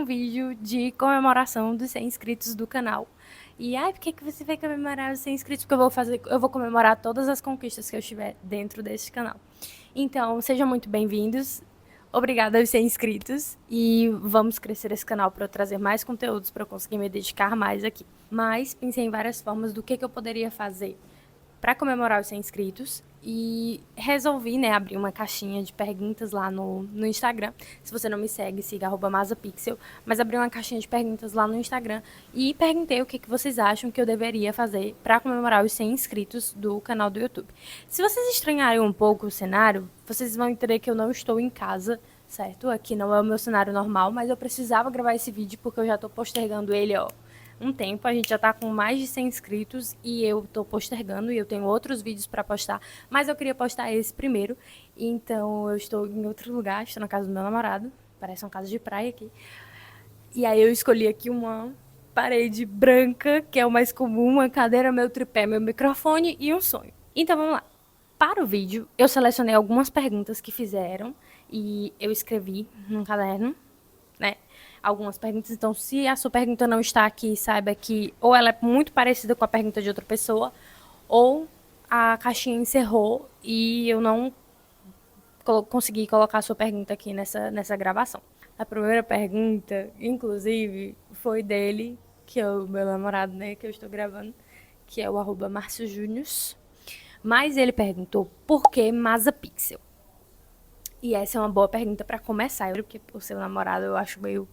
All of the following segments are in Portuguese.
um vídeo de comemoração dos 100 inscritos do canal. E, por que você vai comemorar os 100 inscritos? Porque eu vou comemorar todas as conquistas que eu tiver dentro desse canal. Então, sejam muito bem-vindos. Obrigada aos 100 inscritos. E vamos crescer esse canal para eu trazer mais conteúdos, para eu conseguir me dedicar mais aqui. Mas pensei em várias formas do que eu poderia fazer para comemorar os 100 inscritos e resolvi, abrir uma caixinha de perguntas lá no Instagram. Se você não me segue, siga @masapixel, mas abri uma caixinha de perguntas lá no Instagram e perguntei o que vocês acham que eu deveria fazer para comemorar os 100 inscritos do canal do YouTube. Se vocês estranharem um pouco o cenário, vocês vão entender que eu não estou em casa, certo? Aqui não é o meu cenário normal, mas eu precisava gravar esse vídeo porque eu já estou postergando ele, um tempo. A gente já tá com mais de 100 inscritos e eu tô postergando e eu tenho outros vídeos para postar, mas eu queria postar esse primeiro. Então eu estou em outro lugar, estou na casa do meu namorado, parece uma casa de praia aqui. E aí eu escolhi aqui uma parede branca, que é o mais comum, uma cadeira, meu tripé, meu microfone e um sonho. Então vamos lá. Para o vídeo, eu selecionei algumas perguntas que fizeram e eu escrevi num caderno, né? Algumas perguntas. Então, se a sua pergunta não está aqui, saiba que ou ela é muito parecida com a pergunta de outra pessoa, ou a caixinha encerrou e eu não consegui colocar a sua pergunta aqui nessa gravação. A primeira pergunta, inclusive, foi dele, que é o meu namorado, né, que eu estou gravando, que é o @marciojunior. Mas ele perguntou por que Masapixel? E essa é uma boa pergunta para começar, porque o seu namorado eu acho meio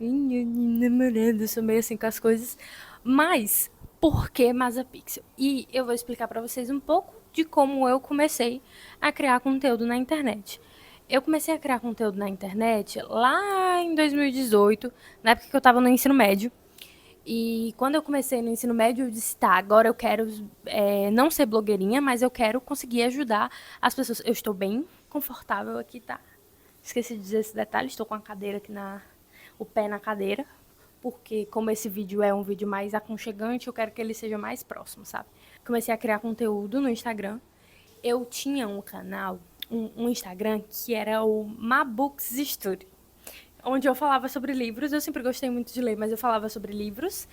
namorando, eu sou meio assim com as coisas. Mas, por que Masapixel? E eu vou explicar para vocês um pouco de como eu comecei a criar conteúdo na internet. Eu comecei a criar conteúdo na internet lá em 2018, na época que eu estava no ensino médio. E quando eu comecei no ensino médio, eu disse, tá, agora eu quero não ser blogueirinha, mas eu quero conseguir ajudar as pessoas. Eu estou bem confortável aqui, tá? Esqueci de dizer esse detalhe, estou com a cadeira aqui o pé na cadeira, porque como esse vídeo é um vídeo mais aconchegante, eu quero que ele seja mais próximo, sabe? Comecei a criar conteúdo no Instagram. Eu tinha um canal, um Instagram, que era o Mabooks Studio, onde eu falava sobre livros. Eu sempre gostei muito de ler, mas eu falava sobre livros.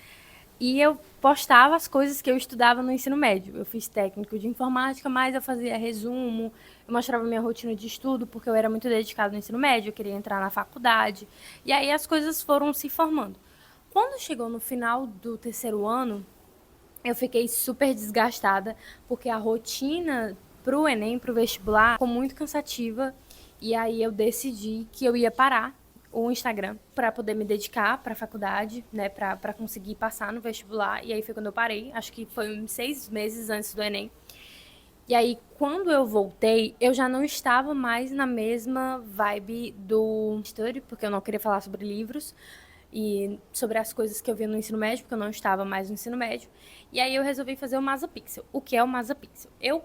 E eu postava as coisas que eu estudava no ensino médio. Eu fiz técnico de informática, mas eu fazia resumo, eu mostrava minha rotina de estudo, porque eu era muito dedicada no ensino médio, eu queria entrar na faculdade. E aí as coisas foram se formando. Quando chegou no final do terceiro ano, eu fiquei super desgastada, porque a rotina pro Enem, pro vestibular, ficou muito cansativa. E aí eu decidi que eu ia parar o Instagram para poder me dedicar para a faculdade, né, para conseguir passar no vestibular. E aí foi quando eu parei, acho que foi uns 6 meses antes do Enem. E aí, quando eu voltei, eu já não estava mais na mesma vibe do estúdio, porque eu não queria falar sobre livros e sobre as coisas que eu via no ensino médio, porque eu não estava mais no ensino médio. E aí eu resolvi fazer o Masapixel. O que é o Masapixel? Eu,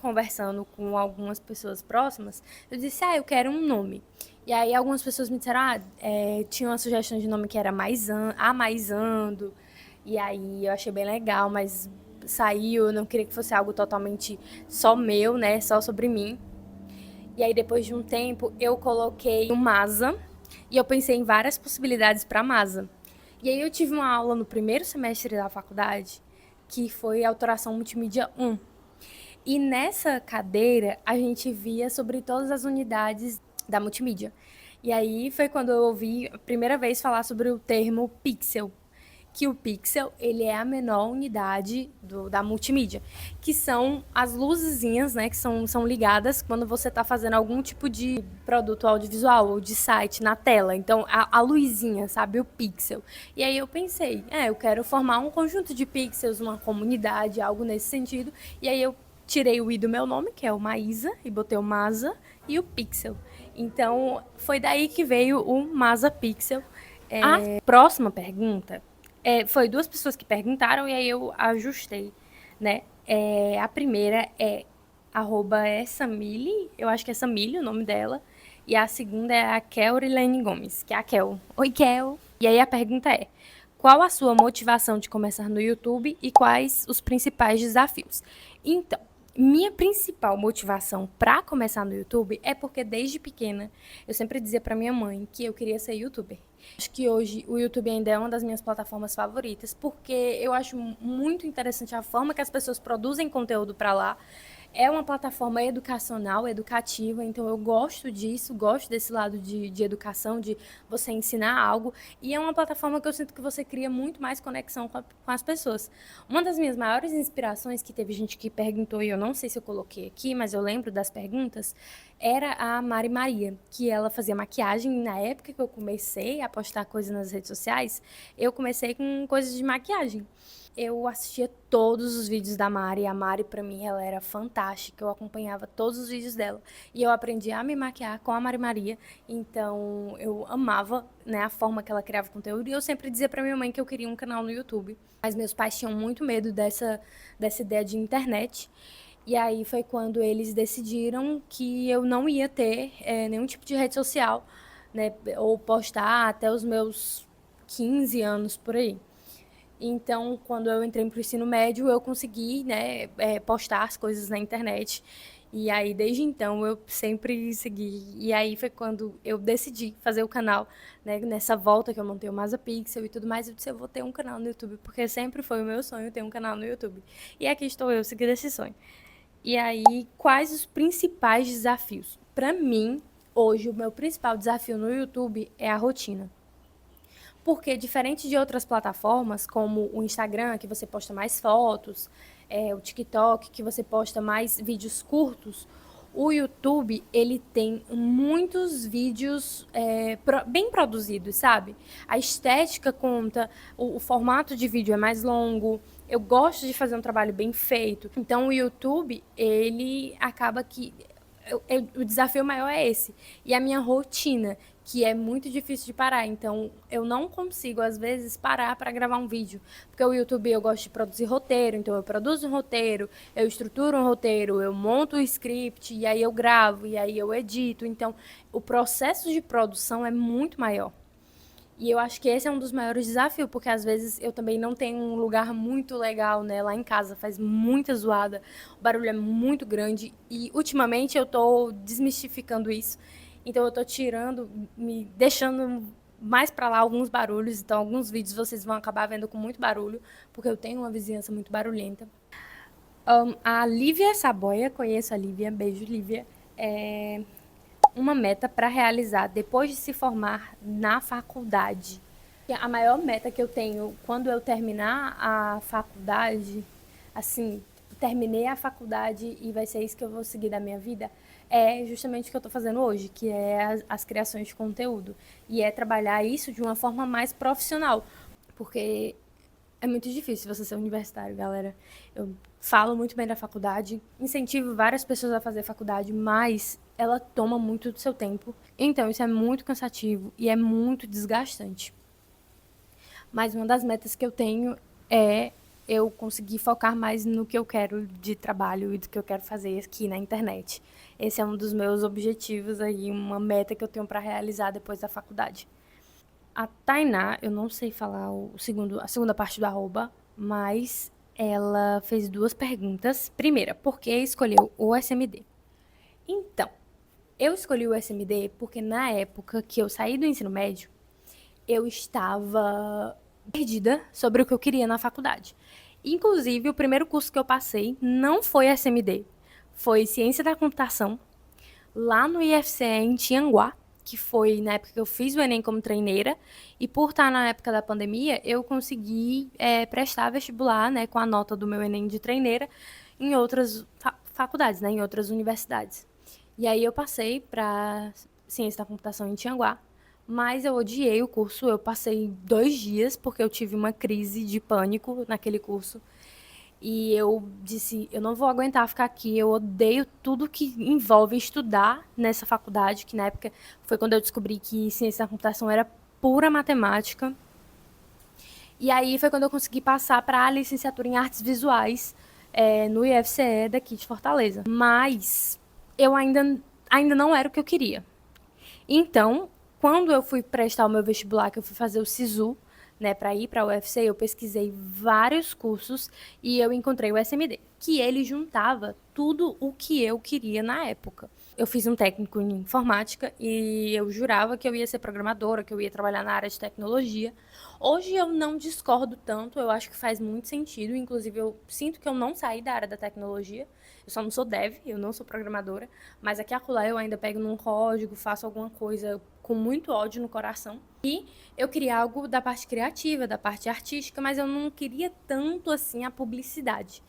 conversando com algumas pessoas próximas, eu disse, eu quero um nome. E aí algumas pessoas me disseram, tinha uma sugestão de nome que era Amaizando. E aí eu achei bem legal, mas saiu, eu não queria que fosse algo totalmente só meu, né, só sobre mim. E aí depois de um tempo eu coloquei o Masa e eu pensei em várias possibilidades para Masa. E aí eu tive uma aula no primeiro semestre da faculdade que foi Autoração Multimídia 1. E nessa cadeira a gente via sobre todas as unidades da multimídia. E aí foi quando eu ouvi a primeira vez falar sobre o termo pixel, que o pixel ele é a menor unidade da multimídia, que são as luzinhas, né, que são ligadas quando você está fazendo algum tipo de produto audiovisual ou de site na tela. Então, a luzinha, sabe, o pixel. E aí eu pensei, eu quero formar um conjunto de pixels, uma comunidade, algo nesse sentido. E aí eu tirei o i do meu nome, que é o Maísa, e botei o Masa e o Pixel. Então, foi daí que veio o Masa Pixel. A próxima pergunta foi duas pessoas que perguntaram e aí eu ajustei, né? A primeira é @Samile, eu acho que é Samile o nome dela. E a segunda é a Kelrilene Gomes, que é a Kel. Oi, Kel! E aí a pergunta é, qual a sua motivação de começar no YouTube e quais os principais desafios? Então, minha principal motivação para começar no YouTube é porque desde pequena eu sempre dizia para minha mãe que eu queria ser youtuber. Acho que hoje o YouTube ainda é uma das minhas plataformas favoritas, porque eu acho muito interessante a forma que as pessoas produzem conteúdo para lá. É uma plataforma educacional, educativa, então eu gosto disso, gosto desse lado de educação, de você ensinar algo, e é uma plataforma que eu sinto que você cria muito mais conexão com as pessoas. Uma das minhas maiores inspirações, que teve gente que perguntou, e eu não sei se eu coloquei aqui, mas eu lembro das perguntas, era a Mari Maria, que ela fazia maquiagem. Na época que eu comecei a postar coisas nas redes sociais, eu comecei com coisas de maquiagem. Eu assistia todos os vídeos da Mari, e a Mari, pra mim, ela era fantástica, eu acompanhava todos os vídeos dela, e eu aprendi a me maquiar com a Mari Maria, então eu amava, né, a forma que ela criava conteúdo, e eu sempre dizia pra minha mãe que eu queria um canal no YouTube, mas meus pais tinham muito medo dessa ideia de internet, e aí foi quando eles decidiram que eu não ia ter nenhum tipo de rede social, né, ou postar até os meus 15 anos por aí. Então, quando eu entrei para o ensino médio, eu consegui, né, postar as coisas na internet. E aí, desde então, eu sempre segui. E aí foi quando eu decidi fazer o canal, né, nessa volta que eu montei o Masa Pixel e tudo mais. Eu disse, eu vou ter um canal no YouTube, porque sempre foi o meu sonho ter um canal no YouTube. E aqui estou eu, seguindo esse sonho. E aí, quais os principais desafios? Para mim, hoje, o meu principal desafio no YouTube é a rotina. Porque, diferente de outras plataformas, como o Instagram, que você posta mais fotos, o TikTok, que você posta mais vídeos curtos, o YouTube, ele tem muitos vídeos bem produzidos, sabe? A estética conta, o formato de vídeo é mais longo, eu gosto de fazer um trabalho bem feito. Então, o YouTube, ele acaba que o desafio maior é esse. E a minha rotina, que é muito difícil de parar. Então, eu não consigo, às vezes, parar para gravar um vídeo. Porque o YouTube eu gosto de produzir roteiro, então eu produzo um roteiro, eu estruturo um roteiro, eu monto o script, e aí eu gravo, e aí eu edito. Então, o processo de produção é muito maior. E eu acho que esse é um dos maiores desafios, porque às vezes eu também não tenho um lugar muito legal, né? Lá em casa faz muita zoada, o barulho é muito grande e ultimamente eu tô desmistificando isso. Então eu tô tirando, me deixando mais para lá alguns barulhos, então alguns vídeos vocês vão acabar vendo com muito barulho, porque eu tenho uma vizinhança muito barulhenta. A Lívia Saboia, conheço a Lívia, beijo Lívia, uma meta para realizar depois de se formar na faculdade. A maior meta que eu tenho quando eu terminar a faculdade, assim, terminei a faculdade e vai ser isso que eu vou seguir da minha vida, é justamente o que eu estou fazendo hoje, que é as criações de conteúdo. E é trabalhar isso de uma forma mais profissional, porque é muito difícil você ser universitário, galera. Eu falo muito bem da faculdade, incentivo várias pessoas a fazer faculdade, mas ela toma muito do seu tempo. Então, isso é muito cansativo e é muito desgastante. Mas uma das metas que eu tenho é eu conseguir focar mais no que eu quero de trabalho e do que eu quero fazer aqui na internet. Esse é um dos meus objetivos aí, uma meta que eu tenho para realizar depois da faculdade. A Tainá, eu não sei falar a segunda parte do arroba, mas ela fez duas perguntas. Primeira, por que escolheu o SMD? Então, eu escolhi o SMD porque na época que eu saí do ensino médio, eu estava perdida sobre o que eu queria na faculdade. Inclusive, o primeiro curso que eu passei não foi SMD, foi Ciência da Computação, lá no IFCE em Tianguá, que foi na época que eu fiz o Enem como treineira, e por estar na época da pandemia, eu consegui prestar vestibular, né, com a nota do meu Enem de treineira em outras faculdades, né, em outras universidades. E aí eu passei para Ciência da Computação em Tianguá, mas eu odiei o curso, eu passei 2 dias porque eu tive uma crise de pânico naquele curso. E eu disse, eu não vou aguentar ficar aqui, eu odeio tudo que envolve estudar nessa faculdade, que na época foi quando eu descobri que ciência da computação era pura matemática. E aí foi quando eu consegui passar para a licenciatura em artes visuais no IFCE daqui de Fortaleza. Mas eu ainda não era o que eu queria. Então, quando eu fui prestar o meu vestibular, que eu fui fazer o SISU, né, para ir para a UFC, eu pesquisei vários cursos e eu encontrei o SMD, que ele juntava tudo o que eu queria na época. Eu fiz um técnico em informática e eu jurava que eu ia ser programadora, que eu ia trabalhar na área de tecnologia. Hoje eu não discordo tanto, eu acho que faz muito sentido. Inclusive, eu sinto que eu não saí da área da tecnologia. Eu só não sou dev, eu não sou programadora. Mas aqui e acolá eu ainda pego num código, faço alguma coisa com muito ódio no coração. E eu queria algo da parte criativa, da parte artística, mas eu não queria tanto assim a publicidade.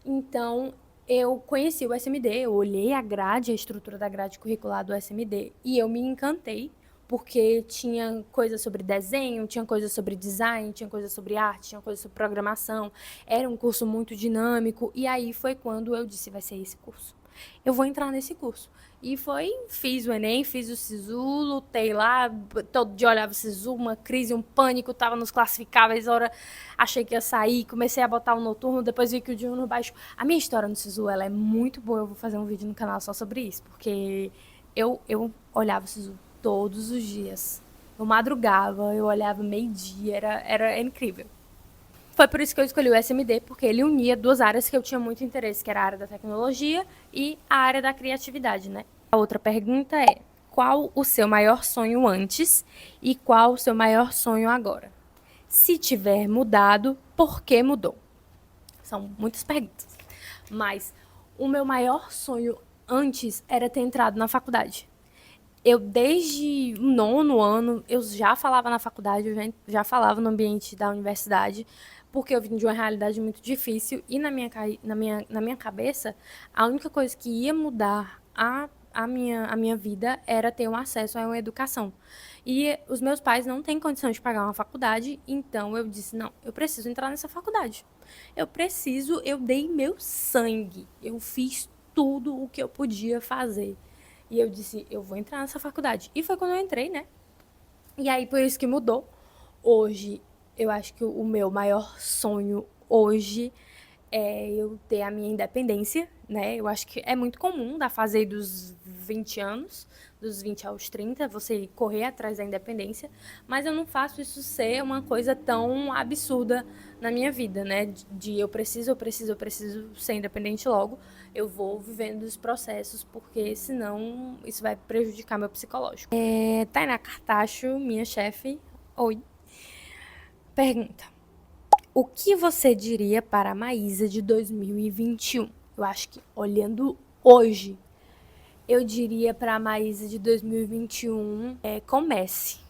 Então, eu conheci o SMD, eu olhei a grade, a estrutura da grade curricular do SMD, e eu me encantei, porque tinha coisa sobre desenho, tinha coisa sobre design, tinha coisa sobre arte, tinha coisa sobre programação. Era um curso muito dinâmico, e aí foi quando eu disse, vai ser esse curso. Eu vou entrar nesse curso. E fiz o Enem, fiz o SISU, lutei lá, todo dia olhava o SISU, uma crise, um pânico, tava nos classificáveis, hora achei que ia sair, comecei a botar o noturno, depois vi que o diurno baixo. A minha história no SISU, ela é muito boa, eu vou fazer um vídeo no canal só sobre isso, porque eu olhava o SISU todos os dias. Eu madrugava, eu olhava meio-dia, era incrível. Foi por isso que eu escolhi o SMD, porque ele unia duas áreas que eu tinha muito interesse, que era a área da tecnologia e a área da criatividade, né? A outra pergunta é, qual o seu maior sonho antes e qual o seu maior sonho agora? Se tiver mudado, por que mudou? São muitas perguntas. Mas o meu maior sonho antes era ter entrado na faculdade. Eu, desde o nono ano, eu já falava na faculdade, eu já falava no ambiente da universidade, porque eu vim de uma realidade muito difícil e na minha cabeça, a única coisa que ia mudar a minha vida era ter um acesso a uma educação. E os meus pais não têm condição de pagar uma faculdade, então eu disse, não, eu preciso entrar nessa faculdade. Eu dei meu sangue, eu fiz tudo o que eu podia fazer. E eu disse, eu vou entrar nessa faculdade. E foi quando eu entrei, né? E aí, por isso que mudou. Hoje, eu acho que o meu maior sonho hoje é eu ter a minha independência, né? Eu acho que é muito comum da fase aí dos 20 anos, dos 20 aos 30, você correr atrás da independência, mas eu não faço isso ser uma coisa tão absurda na minha vida, né? De eu preciso ser independente logo. Eu vou vivendo os processos, porque senão isso vai prejudicar meu psicológico. Tainá Cartacho, minha chefe. Oi. Pergunta. O que você diria para a Maísa de 2021? Eu acho que, olhando hoje, eu diria para a Maísa de 2021, comece.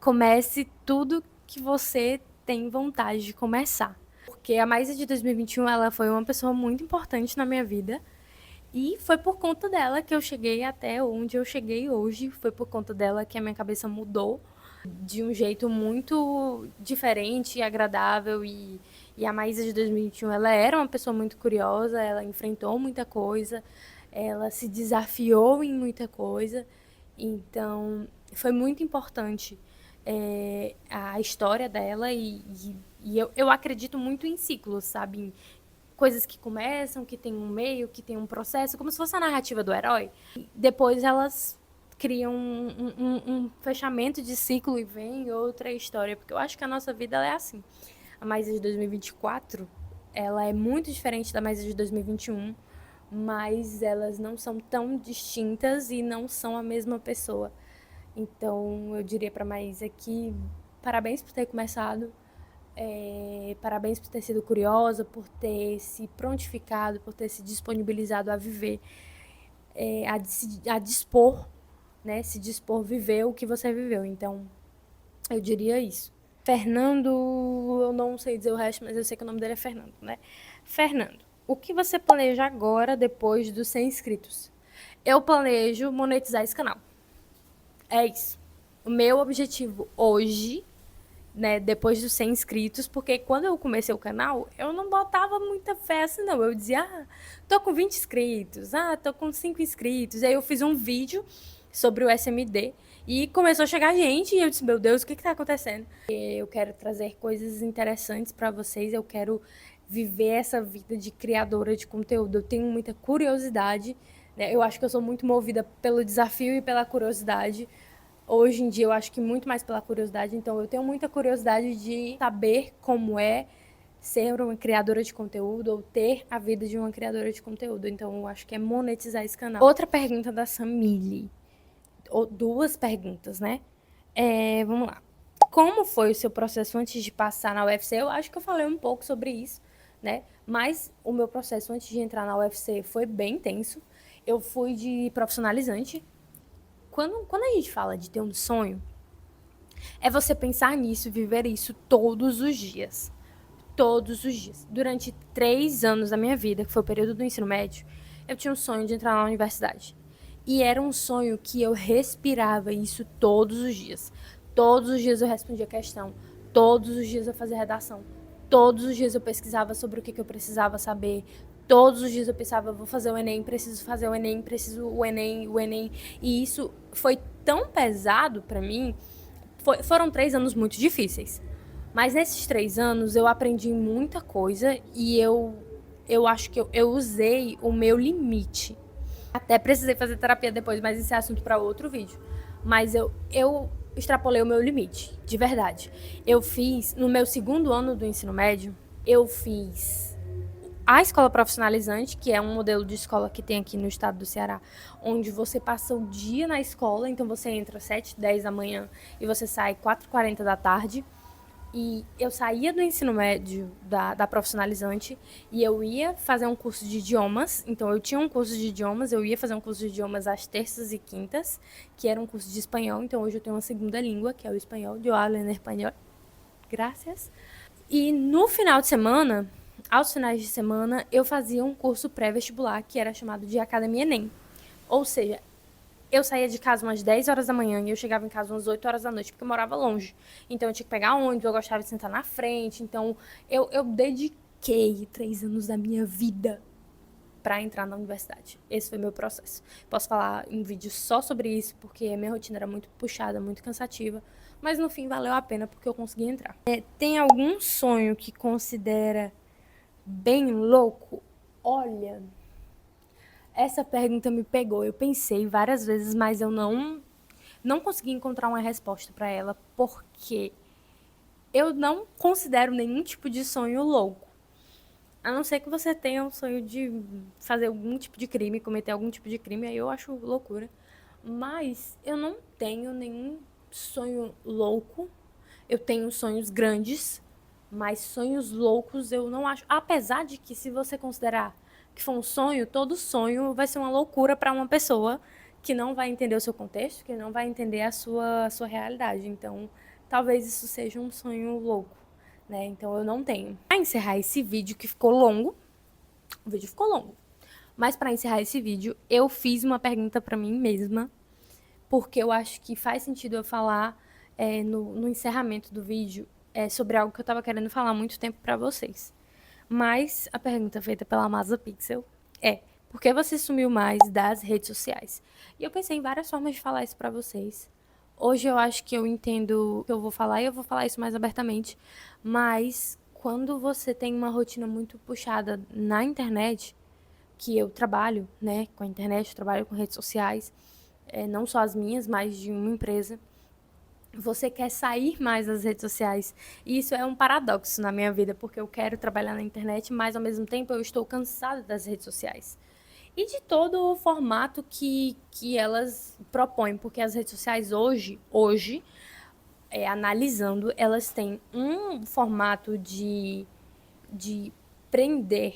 Comece tudo que você tem vontade de começar. Porque a Maísa de 2021, ela foi uma pessoa muito importante na minha vida. E foi por conta dela que eu cheguei até onde eu cheguei hoje. Foi por conta dela que a minha cabeça mudou de um jeito muito diferente e agradável. E a Maísa de 2021, ela era uma pessoa muito curiosa, ela enfrentou muita coisa, ela se desafiou em muita coisa. Então, foi muito importante a história dela e eu acredito muito em ciclos, sabe? Coisas que começam, que tem um meio, que tem um processo, como se fosse a narrativa do herói. Depois elas criam um fechamento de ciclo e vem outra história, porque eu acho que a nossa vida ela é assim. A Maísa de 2024, ela é muito diferente da Maísa de 2021, mas elas não são tão distintas e não são a mesma pessoa. Então, eu diria para a Maísa que parabéns por ter começado, parabéns por ter sido curiosa, por ter se prontificado, por ter se disponibilizado a viver, a dispor, né? Se dispor, viver o que você viveu. Então, eu diria isso. Fernando, eu não sei dizer o resto, mas eu sei que o nome dele é Fernando, né? Fernando, o que você planeja agora, depois dos 100 inscritos? Eu planejo monetizar esse canal. É isso. O meu objetivo hoje, né, depois dos 100 inscritos, porque quando eu comecei o canal, eu não botava muita fé assim, não. Eu dizia, tô com 20 inscritos, tô com 5 inscritos. Aí eu fiz um vídeo sobre o SMD e começou a chegar gente e eu disse, meu Deus, o que tá acontecendo? Eu quero trazer coisas interessantes para vocês, eu quero viver essa vida de criadora de conteúdo. Eu tenho muita curiosidade, né? Eu acho que eu sou muito movida pelo desafio e pela curiosidade. Hoje em dia eu acho que muito mais pela curiosidade, então eu tenho muita curiosidade de saber como é ser uma criadora de conteúdo ou ter a vida de uma criadora de conteúdo. Então, eu acho que é monetizar esse canal. Outra pergunta da Samile, ou duas perguntas, né? Vamos lá. Como foi o seu processo antes de passar na UFC? Eu acho que eu falei um pouco sobre isso, né? Mas o meu processo antes de entrar na UFC foi bem intenso. Eu fui de profissionalizante. Quando a gente fala de ter um sonho, é você pensar nisso, viver isso todos os dias. Todos os dias. Durante 3 anos da minha vida, que foi o período do ensino médio, eu tinha um sonho de entrar na universidade. E era um sonho que eu respirava isso todos os dias. Todos os dias eu respondia questão. Todos os dias eu fazia redação. Todos os dias eu pesquisava sobre o que eu precisava saber. Todos os dias eu pensava, vou fazer o Enem, preciso fazer o Enem, preciso o Enem, o Enem. E isso foi tão pesado para mim. Foram 3 anos muito difíceis. Mas nesses 3 anos eu aprendi muita coisa e eu acho que eu usei o meu limite. Até precisei fazer terapia depois, mas esse é assunto para outro vídeo. Mas eu extrapolei o meu limite, de verdade. Eu fiz, no meu segundo ano do ensino médio, eu fiz a escola profissionalizante, que é um modelo de escola que tem aqui no estado do Ceará, onde você passa o dia na escola, então você entra às 7, 10 da manhã e você sai 4h40 da tarde. E eu saía do ensino médio da profissionalizante e eu ia fazer um curso de idiomas. Então, eu tinha um curso de idiomas, eu ia fazer um curso de idiomas às terças e quintas, que era um curso de espanhol. Então, hoje eu tenho uma segunda língua, que é o espanhol, eu hablo en espanhol. Graças. E no final de semana, aos finais de semana, eu fazia um curso pré-vestibular, que era chamado de Academia Enem. Ou seja, eu saía de casa umas 10 horas da manhã e eu chegava em casa umas 8 horas da noite, porque eu morava longe. Então, eu tinha que pegar ônibus, eu gostava de sentar na frente. Então, eu dediquei 3 anos da minha vida para entrar na universidade. Esse foi meu processo. Posso falar em vídeo só sobre isso, porque minha rotina era muito puxada, muito cansativa. Mas, no fim, valeu a pena, porque eu consegui entrar. Tem algum sonho que considera bem louco? Olha... Essa pergunta me pegou. Eu pensei várias vezes, mas eu não consegui encontrar uma resposta para ela, porque eu não considero nenhum tipo de sonho louco. A não ser que você tenha um sonho de fazer algum tipo de crime, cometer algum tipo de crime, aí eu acho loucura. Mas eu não tenho nenhum sonho louco. Eu tenho sonhos grandes, mas sonhos loucos eu não acho. Apesar de que, se você considerar que foi um sonho, todo sonho vai ser uma loucura para uma pessoa que não vai entender o seu contexto, que não vai entender a sua realidade. Então, talvez isso seja um sonho louco, né? Então, eu não tenho. Para encerrar esse vídeo, que ficou longo, o vídeo ficou longo, mas para encerrar esse vídeo, eu fiz uma pergunta para mim mesma, porque eu acho que faz sentido eu falar no encerramento do vídeo sobre algo que eu estava querendo falar há muito tempo para vocês. Mas a pergunta feita pela Masa Pixel é: por que você sumiu mais das redes sociais? E eu pensei em várias formas de falar isso para vocês. Hoje eu acho que eu entendo o que eu vou falar e eu vou falar isso mais abertamente. Mas quando você tem uma rotina muito puxada na internet, que eu trabalho, né, com a internet, eu trabalho com redes sociais, não só as minhas, mas de uma empresa, você quer sair mais das redes sociais. E isso é um paradoxo na minha vida, porque eu quero trabalhar na internet, mas ao mesmo tempo eu estou cansada das redes sociais. E de todo o formato que elas propõem, porque as redes sociais hoje analisando, elas têm um formato de prender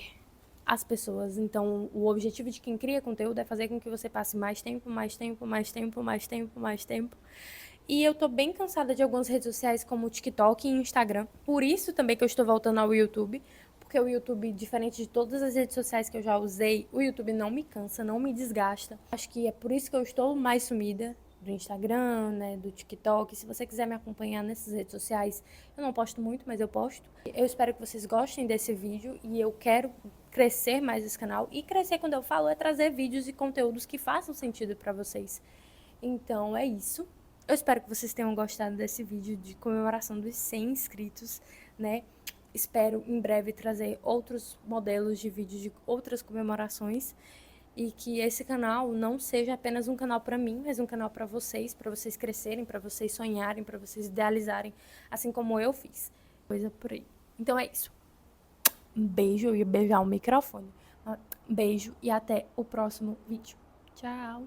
as pessoas. Então, o objetivo de quem cria conteúdo é fazer com que você passe mais tempo, mais tempo, mais tempo, mais tempo, mais tempo. E eu tô bem cansada de algumas redes sociais como o TikTok e Instagram. Por isso também que eu estou voltando ao YouTube, porque o YouTube, diferente de todas as redes sociais que eu já usei, o YouTube não me cansa, não me desgasta. Acho que é por isso que eu estou mais sumida do Instagram, né, do TikTok. Se você quiser me acompanhar nessas redes sociais, eu não posto muito, mas eu posto. Eu espero que vocês gostem desse vídeo e eu quero crescer mais esse canal. E crescer, quando eu falo, é trazer vídeos e conteúdos que façam sentido para vocês. Então é isso. Eu espero que vocês tenham gostado desse vídeo de comemoração dos 100 inscritos, né? Espero em breve trazer outros modelos de vídeos de outras comemorações e que esse canal não seja apenas um canal para mim, mas um canal para vocês crescerem, para vocês sonharem, para vocês idealizarem, assim como eu fiz. Coisa por aí. Então é isso. Um beijo, eu ia beijar o microfone. Beijo e até o próximo vídeo. Tchau!